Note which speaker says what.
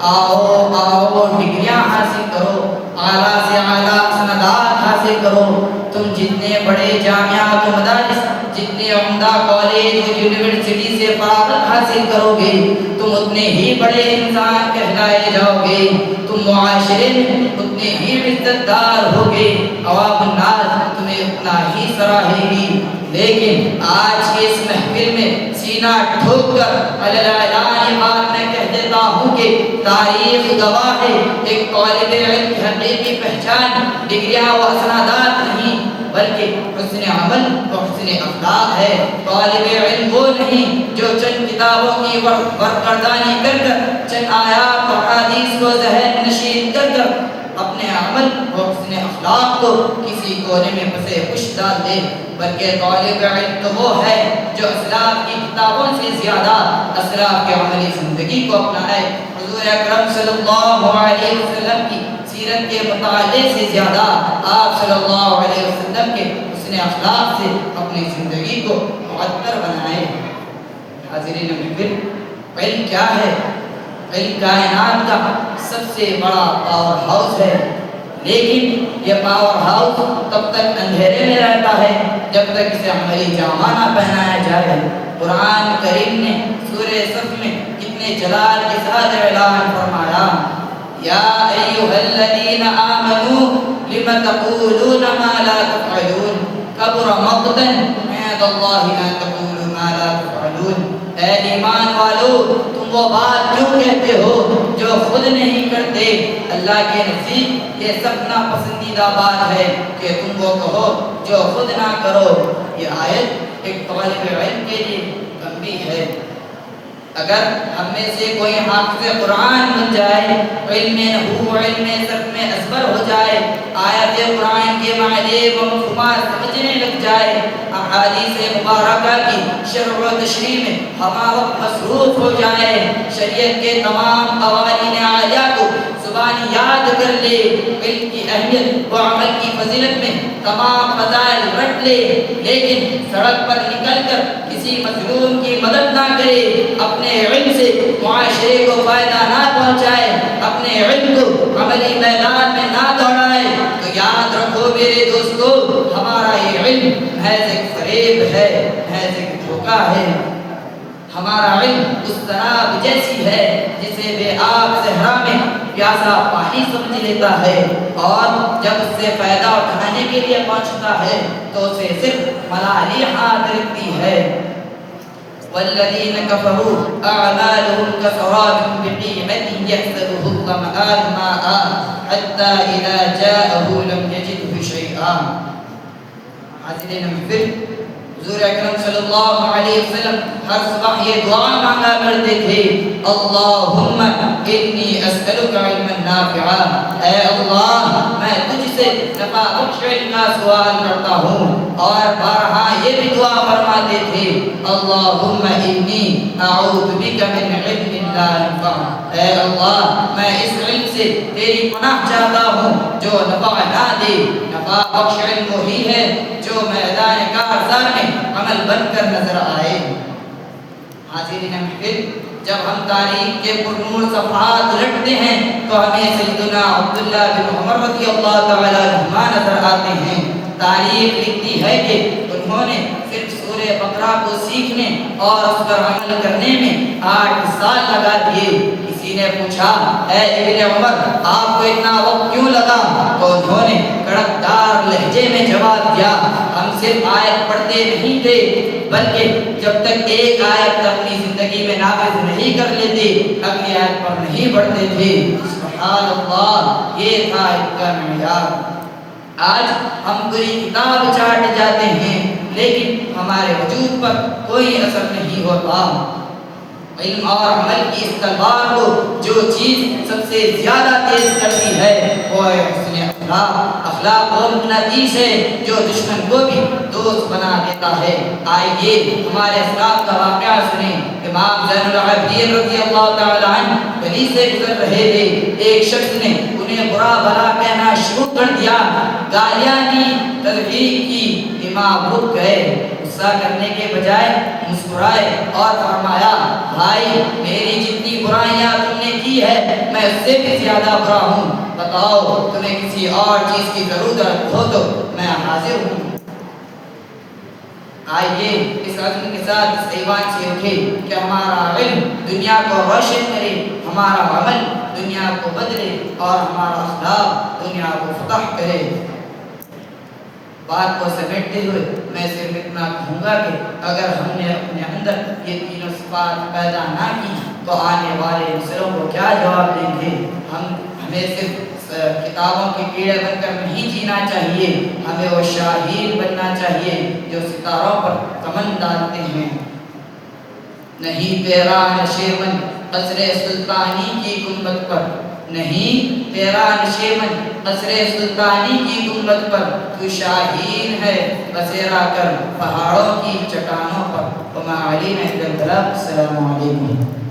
Speaker 1: آؤ آؤ ڈگریاں حاصل کرو، اعلیٰ سے اعلیٰ سندات حاصل کرو۔ تم جتنے بڑے جامعات و مدارس، جتنے عمدہ کالج و یونیورسٹی سے فراغت حاصل کرو گے، تم اتنے ہی بڑے انسان کہلائے جاؤ گے، تم معاشرے میں اتنے ہی عزت دار ہوگے، عوام الناس تمہیں اتنا ہی سراہے گی۔ لیکن آج کے اس محفل میں سینہ ٹھوک کر اعلان بات میں کہہ دیتا ہوں کہ تاریخ گواہ ہے، ایک طالب علم کی حقیقی پہچان ڈگریاں و اسنادات نہیں بلکہ حسن عمل و حسن اخلاق ہے۔ طالب علم وہ نہیں جو چند کتابوں کی ورقردانی کر کر، چند آیات و حدیث کو ذہن نشین کر کر اپنے عمل و حسن اخلاق کو کسی کونے میں پسے خوش ڈال دے، بلکہ طالب علم تو وہ ہے جو اسلاف کی کتابوں سے زیادہ اسلاف کے عملی زندگی کو اپنائے، حضور اکرم صلی اللہ علیہ وسلم کی سیرت کے مطالعے سے زیادہ آپ صلی اللہ علیہ وسلم کے حسن اخلاق سے اپنی زندگی کو معطر بنائے۔ حاضرین محفل، علم کیا ہے؟ علم کائنات کا سب سے بڑا پاور ہاؤس ہے، لیکن یہ پاور ہاؤس تب تک اندھیرے میں رہتا ہے جب تک اسے عملی جامہ نہ پہنایا جائے۔ قرآن کریم نے سورہ صف میں کتنے جلال کے ساتھ اعلان فرمایا، یا ایھا الذین آمنوا لم تقولون ما لا تفعلون کبر مقتا عند اللہ ان تقولوا ما لا تفعلون۔ اے ایمان والو، تم وہ بات کیوں کہتے ہو جو خود نہیں کرتے؟ اللہ کے نزدیک یہ سب ناپسندیدہ بات ہے کہ تم وہ کہو جو خود نہ کرو۔ یہ آیت ایک طالب علم کے لیے تنبیہ ہے۔ اگر ہم میں سے کوئی حافظ قرآن بن جائے، علم نحو علم صرف میں ازبر ہو جائے، آیت قرآن کے معنی و مفہومات سمجھنے لگ جائے، احادیث مبارکہ کی شرح و تشریح میں ہمہ وقت مصروف ہو جائے، شریعت کے تمام قوانین عالیہ کو زبانی یاد کر لے، علم کی اہمیت و عمل کی فضیلت میں تمام فضائل رٹ لے، لیکن سڑک پر نکل کر کسی مظلوم کی مدد نہ کرے، اپنے علم سے معاشرے کو فائدہ نہ پہنچائے، اپنے علم کو عملی میدان میں نہ دوڑائے، تو یاد رکھو میرے دوستو، ہمارا یہ علم محض ایک فریب ہے، محض ایک دھوکہ ہے۔ ہمارا علم اس طرح جیسی ہے جسے بے آب صحرا میں پیاسا پانی سمجھ لیتا ہے، اور جب اس سے فائدہ اٹھانے کے لیے پہنچتا ہے تو اسے صرف ملالی ہاتھ رکھتی ہے۔ والذین کفروا اعمالهم کسراب بقیعة یحسبه الظمآن ماء حتی اذا جاءه لم یجده شیئا۔ حاضرین محفل، حضور اکرم صلی اللہ علیہ وسلم ہر صبح یہ دعا مانگا کرتے تھے، اللہم انی اسألک علما نافعا، اے اللہ میں تجھ سے نفع بخش علم کا سوال کرتا ہوں، اور بارہا یہ بھی دعا فرماتے تھے، اللہم انی اعوذ بک من علم لا ينفع، اے اللہ میں اس علم سے تیری پناہ چاہتا ہوں جو نفع نہ دے۔ نفع بخش علم وہی ہے جو میدان کارزار میں عمل بن کر نظر آئے۔ حاضرین محفل، جب ہم تاریخ کے پرنور صفحات الٹتے ہیں تو ہمیں سیدنا عبداللہ بن عمر رضی اللہ تعالی عنہما نظر آتے ہیں۔ تاریخ لکھتی ہے کہ انہوں نے صرف سورہ بقرہ کو سیکھنے اور اس پر عمل کرنے میں 8 سال لگا دیے۔ کسی نے پوچھا، اے ابن عمر آپ کو اتنا وقت کیوں لگا؟ تو انہوں نے کڑکدار لہجے میں جواب دیا، ہم صرف آیت پڑھتے نہیں تھے بلکہ جب تک ایک آیت اپنی زندگی میں نافذ نہیں کر لیتے اگلی آیت پر نہیں پڑھتے تھے۔ سبحان اللہ، یہ تھا ان کا معیار۔ آج ہم پوری کتاب چاٹ جاتے ہیں لیکن ہمارے وجود پر کوئی اثر نہیں ہوتا۔ علم اور عمل کی اس تلوار کو جو چیز سب سے زیادہ تیز کرتی ہے وہ ہے حسن اخلاق۔ اخلاق وہ مقناطیس ہے جو دشمن کو بھی دوست بنا دیتا ہے۔ آئیے ہمارے اسلاف کا واقعہ سنیں۔ امام زین العابدین رضی اللہ تعالی عنہ گلی سے گزر رہے تھے، ایک شخص نے انہیں برا بھلا کہنا شروع کر دیا، گالیاں دی، تذلیل کی۔ امام رک گئے، غصہ کرنے کے بجائے مسکرائے اور فرمایا، بھائی میری جتنی برائیاں تم نے کی بری ہے میں اس سے بھی زیادہ برا ہوں، بتاؤ تمہیں کسی اور چیز کی ضرورت ہو تو میں حاضر ہوں۔ آئیے اس عزم کے ساتھ اس ایوان سے اٹھے کہ ہمارا علم دنیا کو روشن کرے، ہمارا عمل دنیا کو بدلے اور ہمارا اخلاق دنیا کو فتح کرے۔ بات کو سمیٹتے ہوئے میں صرف اتنا کہوں گا کہ اگر ہم نے اپنے اندر یہ تینوں صفات پیدا نہ کی تو آنے والے نسلوں کو کیا جواب دیں گے؟ ہمیں صرف کتابوں کے کیڑے بن کر نہیں جینا چاہیے، ہمیں وہ شاہین بننا چاہیے جو ستاروں پر کمن ڈالتے ہیں۔ نہیں تیرا نشیمن قصر سلطانی کی گنبد پر، نہیں تیرا نشیمن قصر سلطانی کی گنبد پر، تو شاہین ہے بسیرا کر پہاڑوں کی چٹانوں پر۔ وما علینا الا البلاغ۔ السلام علیکم۔